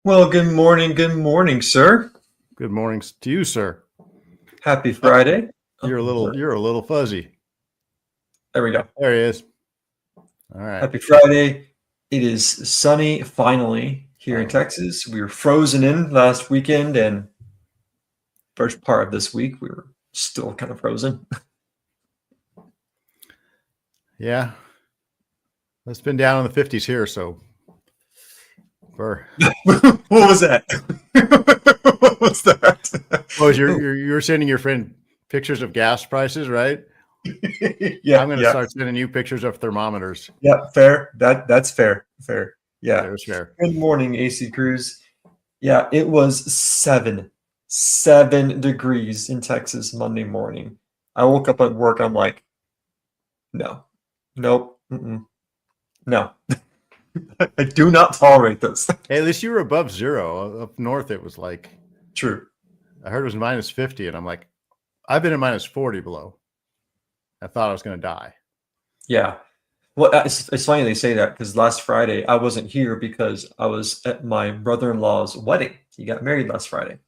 Well, good morning, sir. Good morning to you, sir. Happy Friday. You're a little fuzzy. There we go. There he is. All right. Happy Friday. It is sunny finally here in Finally. Texas. We were frozen in last weekend and first part of this week we were still kind of frozen. Yeah. It's been down in the 50s here, so What was that? What was that? Oh, you're sending your friend pictures of gas prices, right? Yeah, I'm gonna start sending you pictures of thermometers. Yeah, fair. That's fair. Fair. Yeah. There's fair. Good morning, AC Cruz. Yeah, it was 7 degrees in Texas Monday morning. I woke up at work. I'm like, no, nope, no. I do not tolerate this. Hey, at least you were above zero. Up north, it was like True. I heard it was minus 50, and I'm like, I've been at minus 40 below. I thought I was gonna die. Yeah. Well, it's funny they say that because last Friday I wasn't here because I was at my brother-in-law's wedding. He got married last Friday.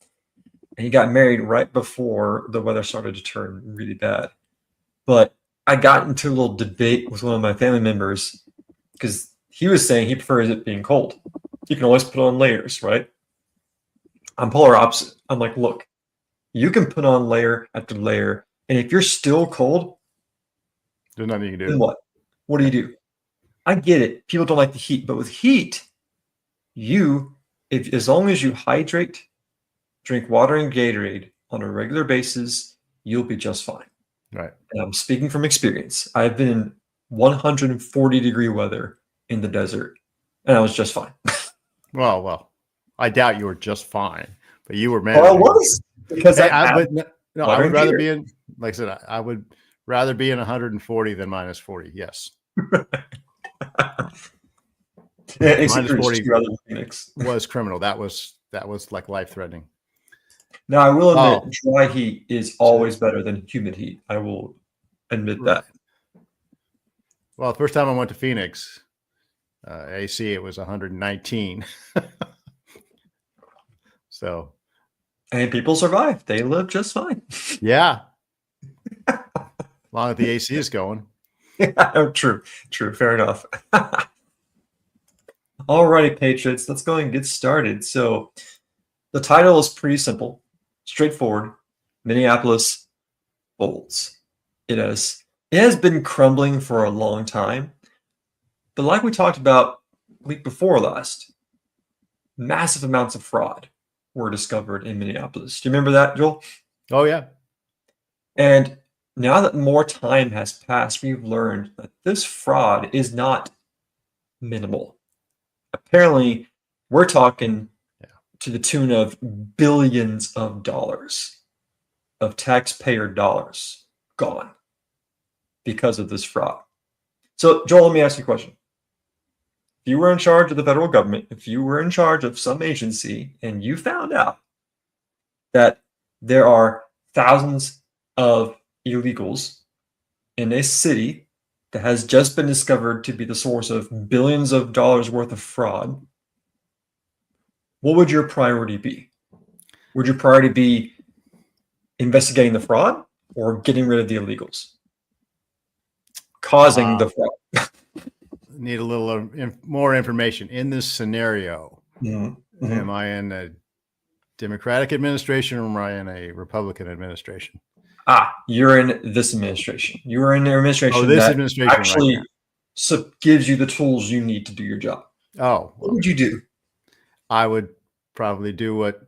And he got married right before the weather started to turn really bad. But I got into a little debate with one of my family members because he was saying he prefers it being cold. You can always put on layers, right? I'm polar opposite. I'm like, look, you can put on layer after layer, and if you're still cold, There's nothing you can do. then what? What do? I get it. People don't like the heat, but with heat, if as long as you hydrate, drink water and Gatorade on a regular basis, you'll be just fine. Right. And I'm speaking from experience. I've been in 140-degree weather in the desert, and I was just fine. Well, I doubt you were just fine, but you were Well, I was because I would rather gear. be in, like I said, I would rather be in 140 than minus 40. Yes. Yeah, minus 40 Phoenix was criminal. That was like life threatening. Now, I will admit, dry heat is always better than humid heat. I will admit that. Well, the first time I went to Phoenix, AC, it was 119. So, and people survive. They live just fine. Yeah. As long as the AC is going. Yeah, true. Fair enough. Alrighty, Patriots, let's go and get started. So the title is pretty simple, straightforward. Minneapolis folds. It has been crumbling for a long time. But like we talked about week before last, massive amounts of fraud were discovered in Minneapolis. Do you remember that, Joel? Oh, yeah. And now that more time has passed, we've learned that this fraud is not minimal. Apparently, we're talking to the tune of billions of dollars of taxpayer dollars gone because of this fraud. So, Joel, let me ask you a question. If you were in charge of the federal government, if you were in charge of some agency, and you found out that there are thousands of illegals in a city that has just been discovered to be the source of billions of dollars worth of fraud, what would your priority be? Would your priority be investigating the fraud or getting rid of the illegals causing the fraud? Need a little more information in this scenario. Mm-hmm. Am I in a Democratic administration or am I in a Republican administration? You're in this administration. You are in the administration this that administration actually gives you the tools you need to do your job. Oh, what would you do? I would probably do what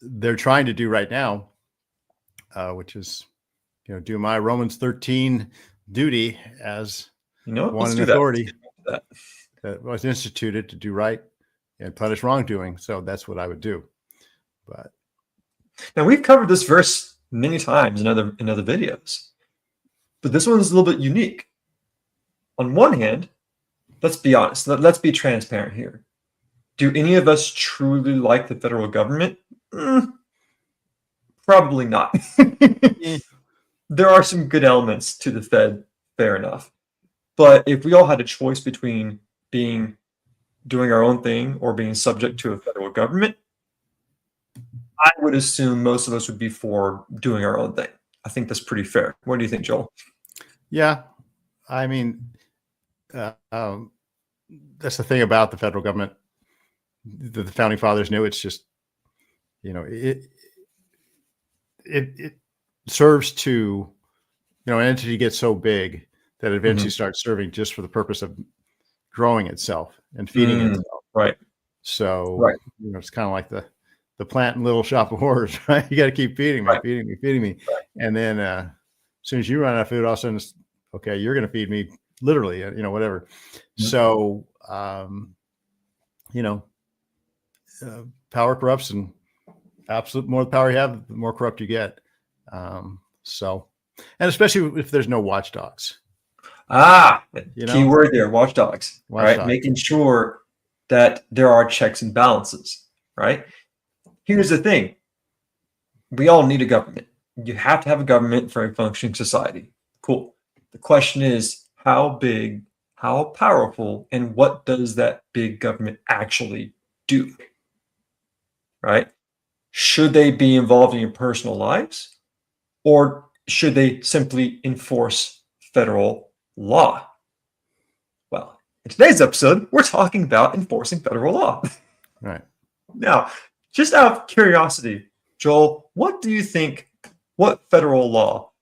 they're trying to do right now, which is, do my Romans 13 duty as one in authority that was instituted to do right and punish wrongdoing. So that's what I would do. But now we've covered this verse many times in other videos, but this one's a little bit unique. On one hand, let's be honest. Let's be transparent here. Do any of us truly like the federal government? Probably not. There are some good elements to the Fed, fair enough. But if we all had a choice between being doing our own thing or being subject to a federal government, I would assume most of us would be for doing our own thing. I think that's pretty fair. What do you think, Joel? Yeah. I mean, that's the thing about the federal government. The founding fathers knew it's just, it serves to, an entity gets so big that it eventually starts serving just for the purpose of growing itself and feeding itself. Right. So, right. It's kind of like the plant and little shop of horrors, right? You got to keep feeding me, right. feeding me. Right. And then as soon as you run out of food, all of a sudden, okay, you're going to feed me literally, whatever. So, power corrupts, and absolute more power you have, the more corrupt you get. And especially if there's no watchdogs. Key word there, watchdogs. Right, making sure that there are checks and balances. Right. Here's the thing: we all need a government. You have to have a government for a functioning society. Cool. The question is, how big, how powerful, and what does that big government actually do? Right? Should they be involved in your personal lives, or should they simply enforce federal law? Well, in today's episode, we're talking about enforcing federal law. Right. Now, just out of curiosity, Joel, what federal law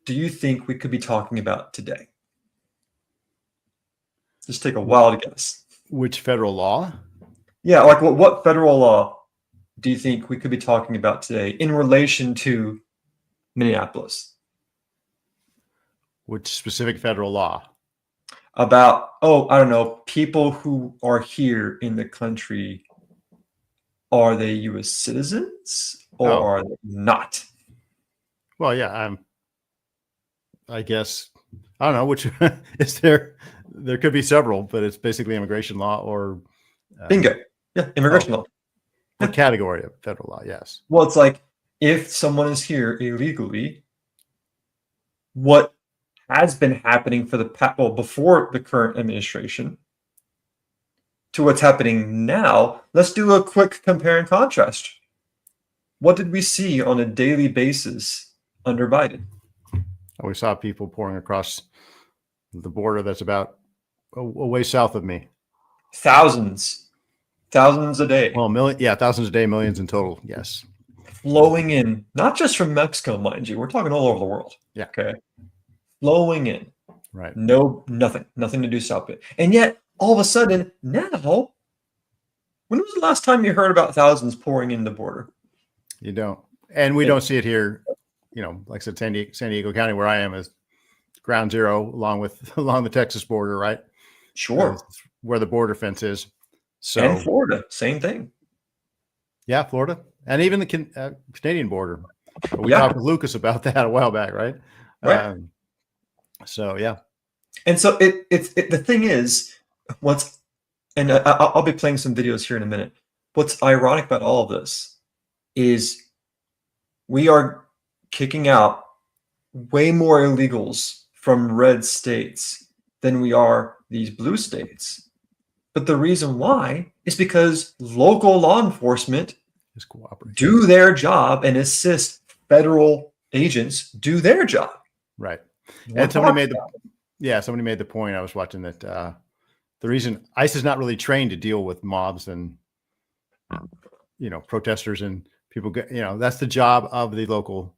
do you think we could be talking about today? Just take a wild guess. Which federal law? Yeah, like what federal law do you think we could be talking about today in relation to Minneapolis? Which specific federal law? About, I don't know, people who are here in the country, are they U.S. citizens or are they not? Well, yeah, I guess, I don't know, which is there could be several, but it's basically immigration law or bingo. Yeah, immigration law. A category of federal law, yes. Well, it's like if someone is here illegally, what has been happening for before the current administration to what's happening now, let's do a quick compare and contrast. What did we see on a daily basis under Biden? We saw people pouring across the border that's about a way south of me. Thousands a day. Well, thousands a day, millions in total. Yes. Flowing in, not just from Mexico, mind you. We're talking all over the world. Yeah. Okay. Flowing in. Right. Nothing to do stop it. And yet, all of a sudden, now, when was the last time you heard about thousands pouring in the border? You don't. And we don't see it here. Like I said, San Diego County, where I am, is ground zero along the Texas border, right? Sure. Where the border fence is. So, and Florida, same thing. Yeah, Florida, and even the Canadian border. We talked with Lucas about that a while back, right? Right. So yeah. And so the thing is, I'll be playing some videos here in a minute. What's ironic about all of this is we are kicking out way more illegals from red states than we are these blue states. But the reason why is because local law enforcement do their job and assist federal agents do their job. Right. And somebody made the point. I was watching that the reason ICE is not really trained to deal with mobs and protesters and people that's the job of the local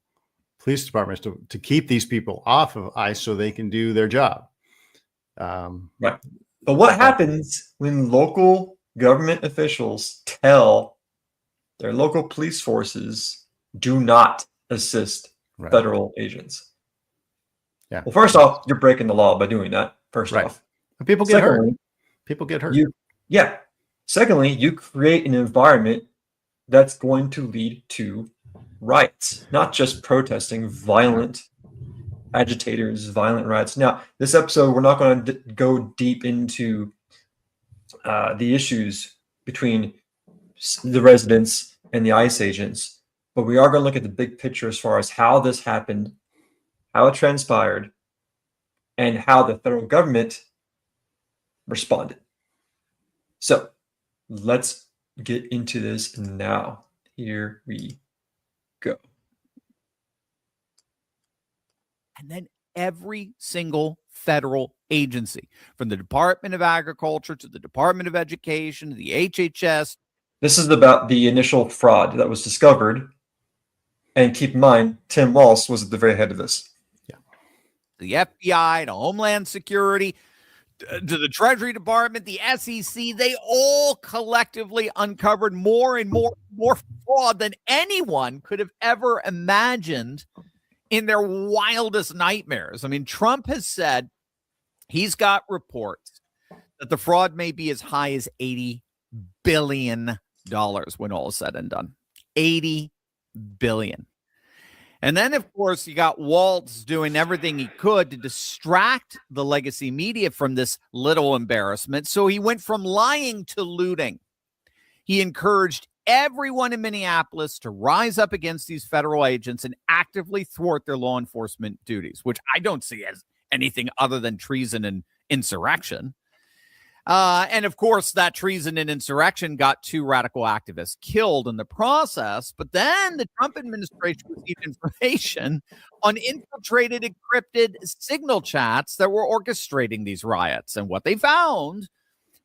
police departments to keep these people off of ICE so they can do their job. Right. But what happens when local government officials tell their local police forces do not assist federal agents? Yeah. Well, first off, you're breaking the law by doing that. First off, but people get hurt. People get hurt. Secondly, you create an environment that's going to lead to riots, not just protesting, violent agitators, violent riots. Now, this episode, we're not going to go deep into the issues between the residents and the ICE agents, but we are going to look at the big picture as far as how this happened, how it transpired, and how the federal government responded. So let's get into this now. Here we go. And then every single federal agency, from the Department of Agriculture to the Department of Education, to the HHS. This is about the initial fraud that was discovered. And keep in mind, Tim Walz was at the very head of this. Yeah. The FBI, to Homeland Security, to the Treasury Department, the SEC, they all collectively uncovered more and more fraud than anyone could have ever imagined in their wildest nightmares. I mean, Trump has said he's got reports that the fraud may be as high as $80 billion when all is said and done. $80 billion. And then, of course, you got Walz doing everything he could to distract the legacy media from this little embarrassment. So he went from lying to looting. He encouraged everyone in Minneapolis to rise up against these federal agents and actively thwart their law enforcement duties, which I don't see as anything other than treason and insurrection. And of course, that treason and insurrection got 2 radical activists killed in the process. But then the Trump administration received information on infiltrated, encrypted signal chats that were orchestrating these riots. And what they found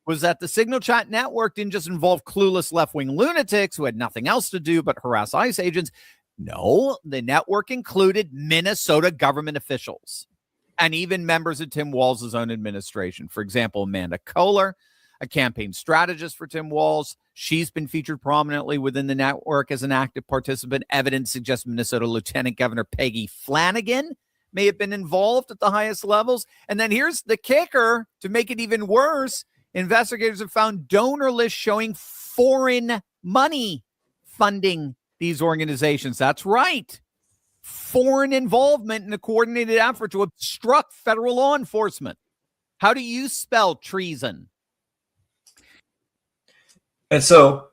was that the signal chat network didn't just involve clueless left-wing lunatics who had nothing else to do but harass ICE agents. No, the network included Minnesota government officials and even members of Tim Walz's own administration. For example, Amanda Kohler, a campaign strategist for Tim Walz. She's been featured prominently within the network as an active participant. Evidence suggests Minnesota Lieutenant Governor Peggy Flanagan may have been involved at the highest levels. And then here's the kicker to make it even worse. Investigators have found donor lists showing foreign money funding these organizations. That's right. Foreign involvement in a coordinated effort to obstruct federal law enforcement. How do you spell treason? And so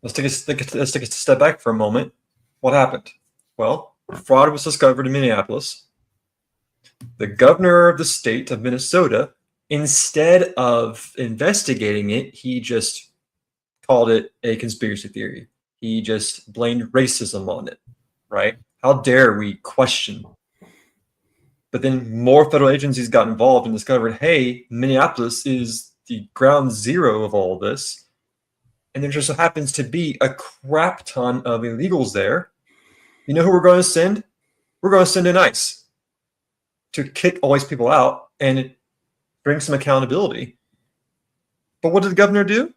let's take a step back for a moment. What happened? Well, fraud was discovered in Minneapolis. The governor of the state of Minnesota, instead of investigating it, he just called it a conspiracy theory. He just blamed racism on it, right? How dare we question? But then more federal agencies got involved and discovered, hey, Minneapolis is the ground zero of all this. And there just so happens to be a crap ton of illegals there. You know who we're going to send? We're going to send in ICE to kick all these people out and bring some accountability. But what did the governor do?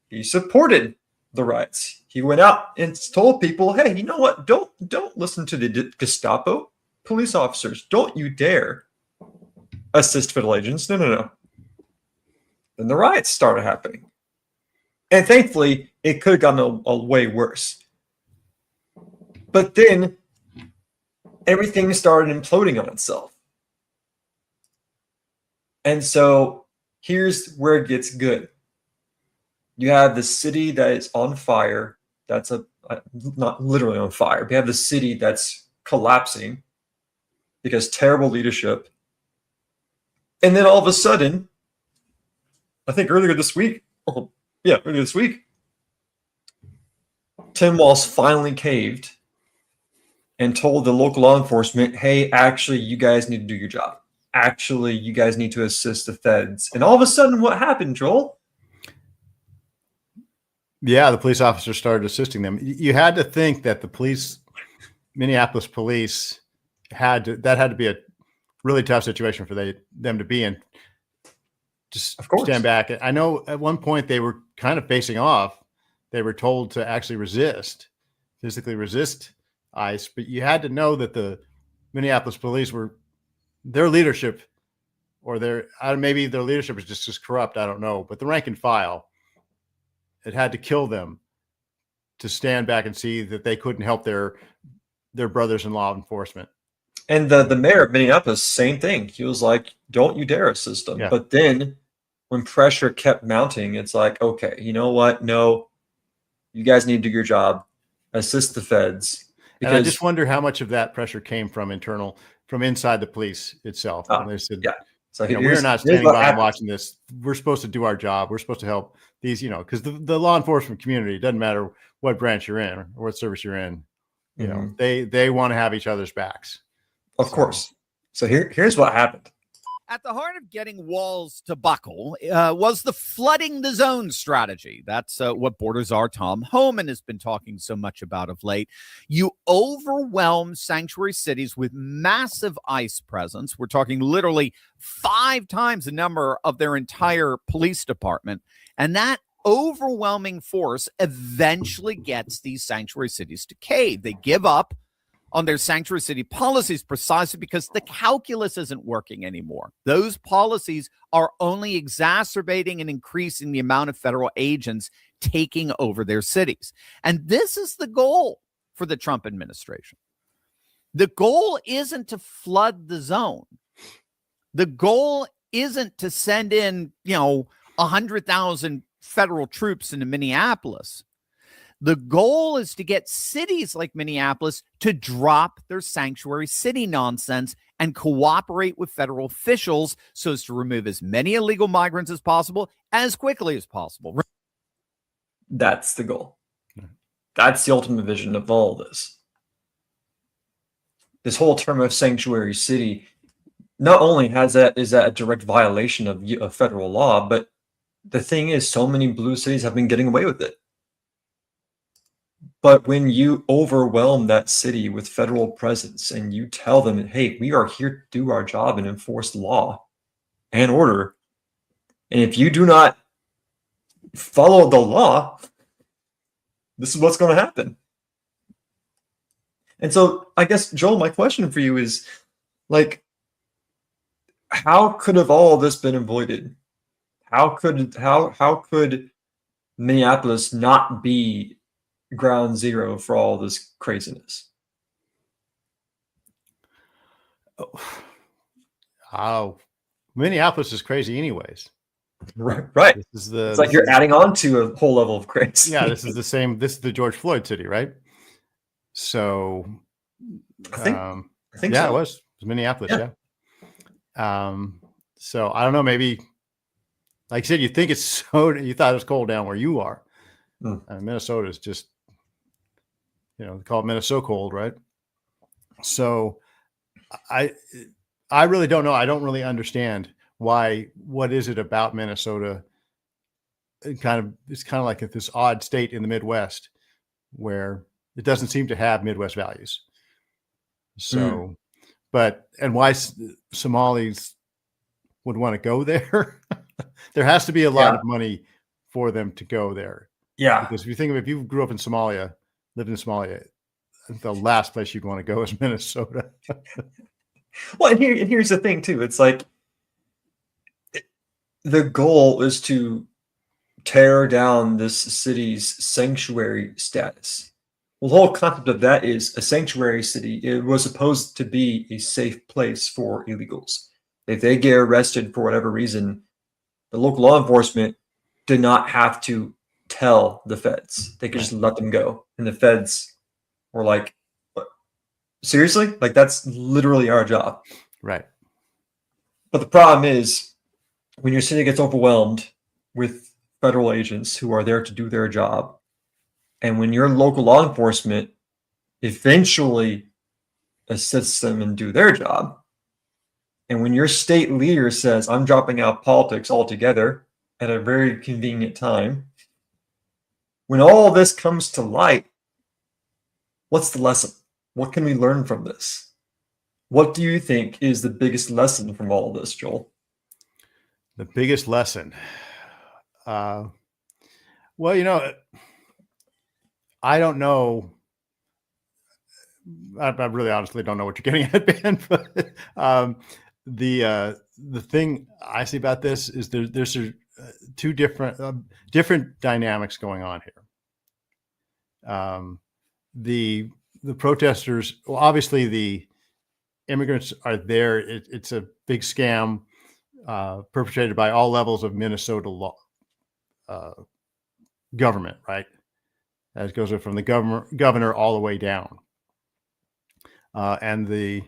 He supported the riots. He went out and told people, hey, you know what? Don't listen to the Gestapo. Police officers, don't you dare assist federal agents. No. Then the riots started happening. And thankfully, it could have gotten a way worse. But then everything started imploding on itself. And so here's where it gets good. You have the city that is on fire. That's not literally on fire. We have the city that's collapsing because terrible leadership. And then all of a sudden, I think earlier this week, Tim Walz finally caved and told the local law enforcement, hey, actually, you guys need to do your job. Actually, you guys need to assist the feds. And all of a sudden, what happened, Joel? Yeah, the police officers started assisting them. You had to think that the Minneapolis police had to be a really tough situation for them to be in. Just stand back. I know at one point they were kind of facing off. They were told to actually physically resist ICE, but you had to know that the Minneapolis police their leadership, or maybe their leadership is just as corrupt. I don't know, but the rank and file, it had to kill them to stand back and see that they couldn't help their brothers in law enforcement. And the mayor of Minneapolis, same thing. He was like, don't you dare assist them. Yeah. But then when pressure kept mounting, it's like, okay, you know what? No, you guys need to do your job. Assist the feds. And I just wonder how much of that pressure came from inside the police itself. And they said, So we're not standing by and watching this. We're supposed to do our job. We're supposed to help these, because the law enforcement community, it doesn't matter what branch you're in or what service you're in, they want to have each other's backs. Of course. So here's what happened. At the heart of getting walls to buckle was the flooding the zone strategy. That's what Border Czar Tom Homan has been talking so much about of late. You overwhelm sanctuary cities with massive ICE presence. We're talking literally 5 times the number of their entire police department. And that overwhelming force eventually gets these sanctuary cities to cave. They give up on their sanctuary city policies precisely because the calculus isn't working anymore. Those policies are only exacerbating and increasing the amount of federal agents taking over their cities. And this is the goal for the Trump administration. The goal isn't to flood the zone. The goal isn't to send in, 100,000 federal troops into Minneapolis. The goal is to get cities like Minneapolis to drop their sanctuary city nonsense and cooperate with federal officials so as to remove as many illegal migrants as possible as quickly as possible. That's the goal. That's the ultimate vision of all of this. This whole term of sanctuary city, not only is that a direct violation of federal law, but the thing is, so many blue cities have been getting away with it. But when you overwhelm that city with federal presence and you tell them, hey, we are here to do our job and enforce law and order, and if you do not follow the law, this is what's going to happen. And so I guess, Joel, my question for you is, how could have all of this been avoided? How could Minneapolis not be ground zero for all this craziness? Oh, Minneapolis is crazy anyways. Right. It's like you're adding on to a whole level of crazy. Yeah, this is the same. This is the George Floyd city, right? So I think yeah, so. it was Minneapolis. Yeah. So I don't know, maybe like I said, you thought it was cold down where you are. Minnesota is just, they call it Minnesota cold, right? So I really don't know. I don't really understand what is it about Minnesota? It's kind of like this odd state in the Midwest where it doesn't seem to have Midwest values. So, and why Somalis would want to go there? There has to be a lot of money for them to go there. Yeah. Because if you grew up in Somalia, lived in Somalia, the last place you'd want to go is Minnesota. Well, and here's the thing too. It's like the goal is to tear down this city's sanctuary status. Well, the whole concept of that is a sanctuary city. It was supposed to be a safe place for illegals. If they get arrested for whatever reason, the local law enforcement did not have to tell the feds. They could just let them go. And the feds were like, what? Seriously? Like, that's literally our job. Right. But the problem is, when your city gets overwhelmed with federal agents who are there to do their job, and when your local law enforcement eventually assists them and do their job, and when your state leader says, I'm dropping out politics altogether at a very convenient time, when all this comes to light, what's the lesson? What can we learn from this? What do you think is the biggest lesson from all of this, Joel? The biggest lesson? Well, I don't know. I really honestly don't know what you're getting at, Ben. But the thing I see about this is there's two different dynamics going on here. The protesters, well, obviously the immigrants are there. It's a big scam perpetrated by all levels of Minnesota law government, right? That goes from the governor all the way down. And the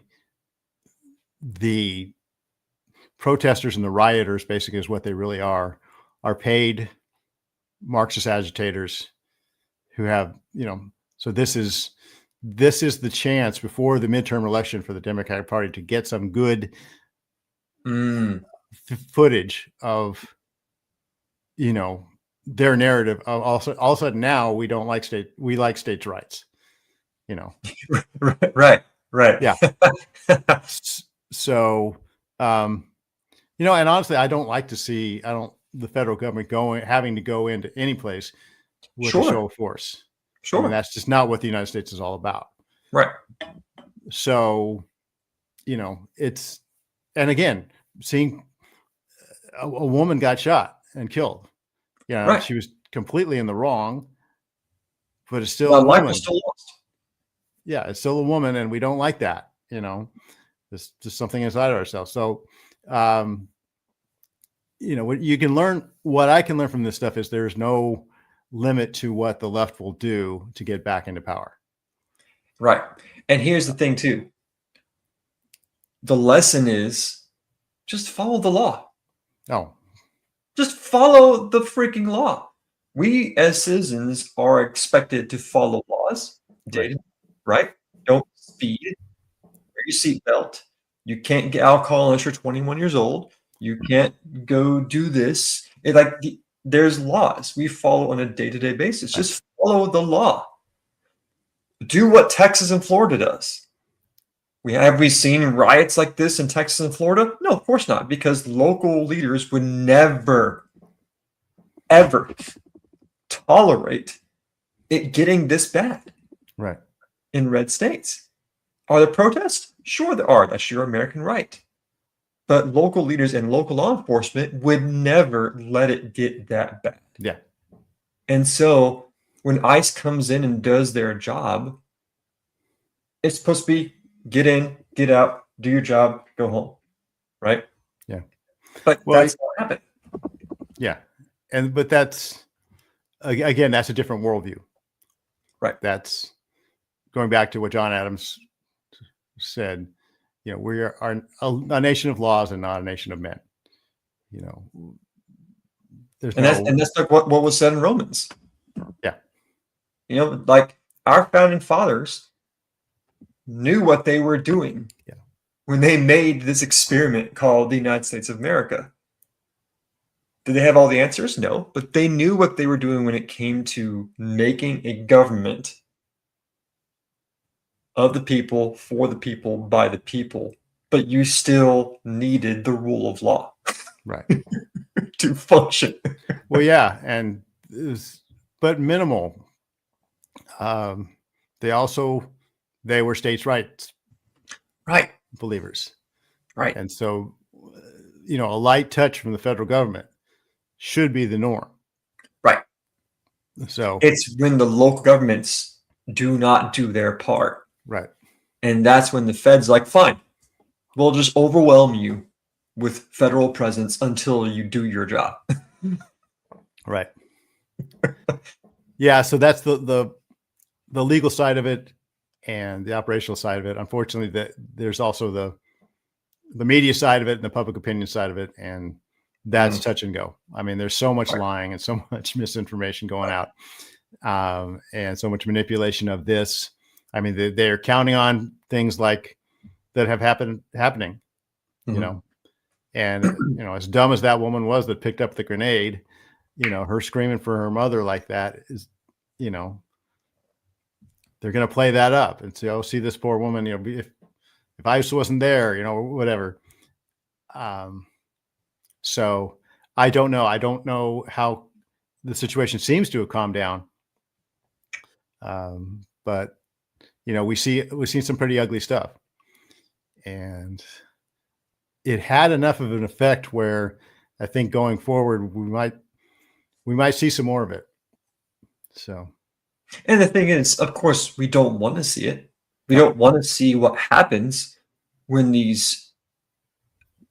protesters and the rioters, basically, is what they really are paid Marxist agitators who have, so this is the chance before the midterm election for the Democratic Party to get some good footage of, their narrative. All of a sudden now we like states' rights, Right. Yeah. So, and honestly, I don't like to see, the federal government having to go into any place with a show of force. Sure. I mean, that's just not what the United States is all about. Right. So, and again, seeing a woman got shot and killed, Right. She was completely in the wrong, but it's still Well, a life woman. was still lost. Yeah, it's still a woman, and we don't like that. There's just something inside of ourselves. So, what you can learn, what I can learn from this stuff is there's no limit to what the left will do to get back into power. Right. And here's the thing too. The lesson is just follow the law. Oh, just follow the freaking law. We as citizens are expected to follow laws. Right? Don't speed. Wear your seatbelt. You can't get alcohol unless you're 21 years old. You can't go do this. There's laws we follow on a day-to-day basis. Just follow the law. Do what Texas and Florida does. Have we seen riots like this in Texas and Florida? No, of course not, because local leaders would never, ever tolerate it getting this bad. Right. In red states. Are there protests? Sure there are. That's your American right. But local leaders and local law enforcement would never let it get that bad. Yeah. And so when ICE comes in and does their job, it's supposed to be get in, get out, do your job, go home. Right? Yeah. But that's what happened. Yeah. But that's, again, that's a different worldview. Right. That's going back to what John Adams said, we are a nation of laws and not a nation of men. That's like what was said in Romans. Yeah. Like our founding fathers knew what they were doing when they made this experiment called the United States of America. Did they have all the answers? No, but they knew what they were doing when it came to making a government of the people, for the people, by the people, but you still needed the rule of law. Right. To function. Well, yeah. But minimal. They were states' rights. Right. Believers. Right. And so, a light touch from the federal government should be the norm. Right. So it's when the local governments do not do their part. Right. And that's when the Fed's like, fine, we'll just overwhelm you with federal presence until you do your job. Right. Yeah. So that's the legal side of it and the operational side of it. Unfortunately, there's also the media side of it and the public opinion side of it. And that's touch and go. I mean, there's so much lying and so much misinformation going out, and so much manipulation of this. I mean, they're counting on things like that have happening, and as dumb as that woman was that picked up the grenade, her screaming for her mother like that is, they're going to play that up and say, oh, see this poor woman, if ICE wasn't there, whatever. So I don't know. I don't know how the situation seems to have calmed down. But we've seen some pretty ugly stuff, and it had enough of an effect where I think going forward, we might see some more of it. So, and the thing is, of course, we don't want to see it. We don't want to see what happens when these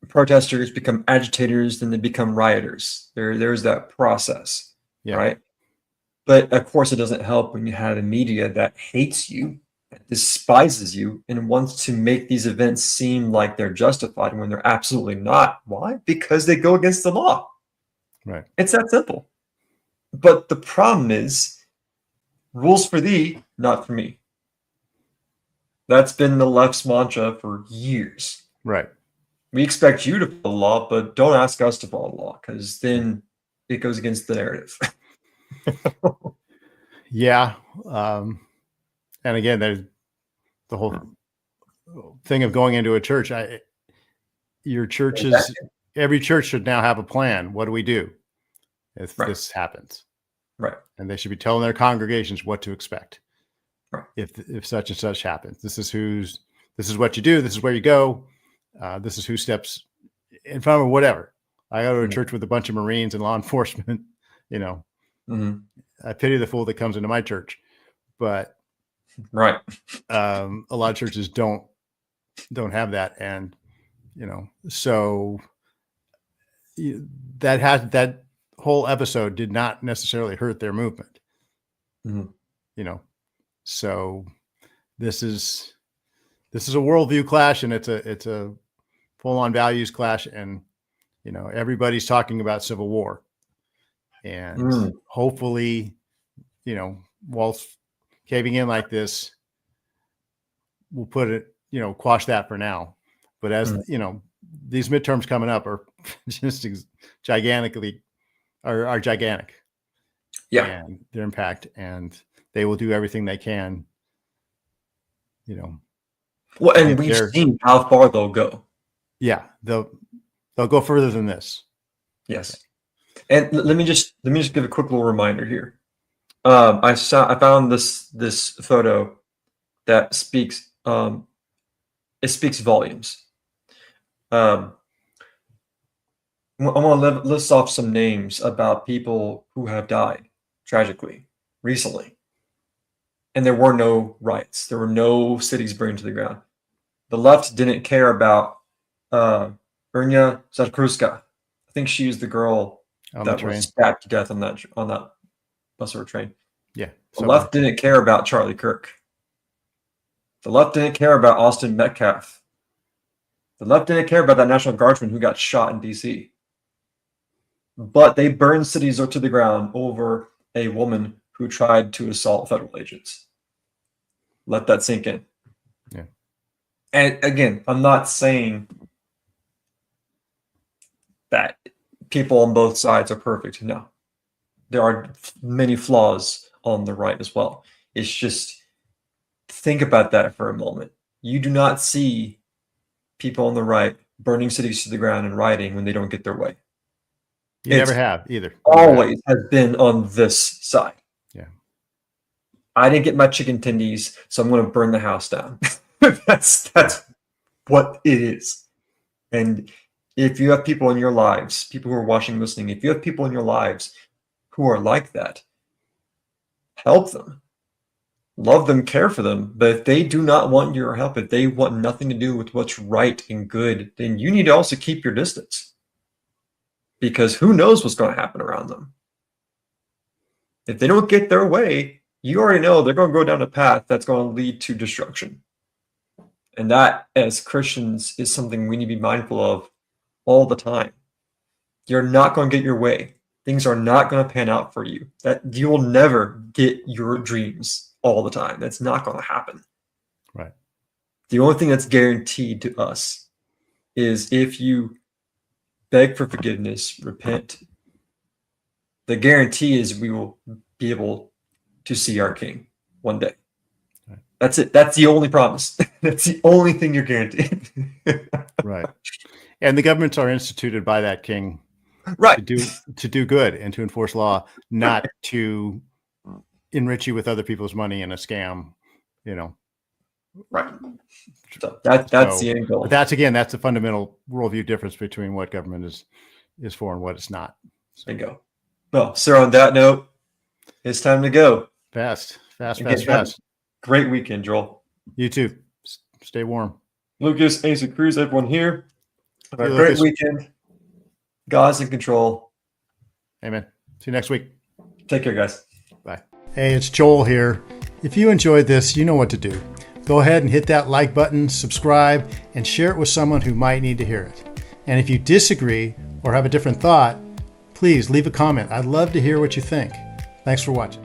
protesters become agitators, then they become rioters. There's that process, right? But of course, it doesn't help when you have a media that hates you, that that despises you and wants to make these events seem like they're justified when they're absolutely not. Why? Because they go against the law. Right. It's that simple. But the problem is, rules for thee, not for me. That's been the left's mantra for years. Right. We expect you to follow the law, but don't ask us to follow the law, because then it goes against the narrative. Yeah. And again, there's the whole thing of going into a church. Your churches, every church should now have a plan. What do we do if this happens? Right. And they should be telling their congregations what to expect. Right. If such and such happens, this is what you do. This is where you go. This is who steps in front of whatever. I go to a church with a bunch of Marines and law enforcement, I pity the fool that comes into my church, but right. A lot of churches don't have that. And, so that whole episode did not necessarily hurt their movement, so this is a worldview clash, and it's a full-on values clash, and everybody's talking about civil war, and hopefully Walt's caving in like this will put it quash that for now. But as these midterms coming up are just gigantic, and their impact, and they will do everything they can. Well, and we've seen how far they'll go. Yeah, they'll go further than this. Yes, and let me just give a quick little reminder here. I found this photo that speaks volumes. I want to list off some names about people who have died tragically recently. And there were no riots. There were no cities burned to the ground. The left didn't care about Urnia Zadkruska. I think she was the girl that was stabbed to death on that bus or train. Yeah. The left didn't care about Charlie Kirk. The left didn't care about Austin Metcalf. The left didn't care about that National Guardsman who got shot in D.C. But they burned cities to the ground over a woman who tried to assault federal agents. Let that sink in. Yeah. And again, I'm not saying that people on both sides are perfect. No. There are many flaws on the right as well. It's just, think about that for a moment. You do not see people on the right burning cities to the ground and rioting when they don't get their way. You never have either. Always has been on this side. Yeah. I didn't get my chicken tendies, so I'm going to burn the house down. That's what it is. And if you have people in your lives, people who are watching, listening, if you have people in your lives who are like that, help them. Love them, care for them. But if they do not want your help, if they want nothing to do with what's right and good, then you need to also keep your distance. Because who knows what's going to happen around them. If they don't get their way, you already know they're going to go down a path that's going to lead to destruction. And that, as Christians, is something we need to be mindful of all the time. You're not going to get your way. Things are not going to pan out for you. That you will never get your dreams all the time. That's not going to happen. Right. The only thing that's guaranteed to us is if you beg for forgiveness, repent. The guarantee is we will be able to see our King one day. Right. That's it. That's the only promise. That's the only thing you're guaranteed. Right. And the governments are instituted by that King, right, to do good and to enforce law, not to enrich you with other people's money in a scam, Right. So that's the end goal. That's the fundamental worldview difference between what government is for and what it's not. So. Bingo. Well, sir, on that note, it's time to go. Fast. Great weekend, Joel. You too. Stay warm. Lucas, Ace and Cruz, everyone here. Have a great weekend. God's in control. Amen. See you next week. Take care, guys. Bye. Hey, it's Joel here. If you enjoyed this, you know what to do. go ahead and hit that like button, subscribe, and share it with someone who might need to hear it. And if you disagree or have a different thought, please leave a comment. I'd love to hear what you think. Thanks for watching.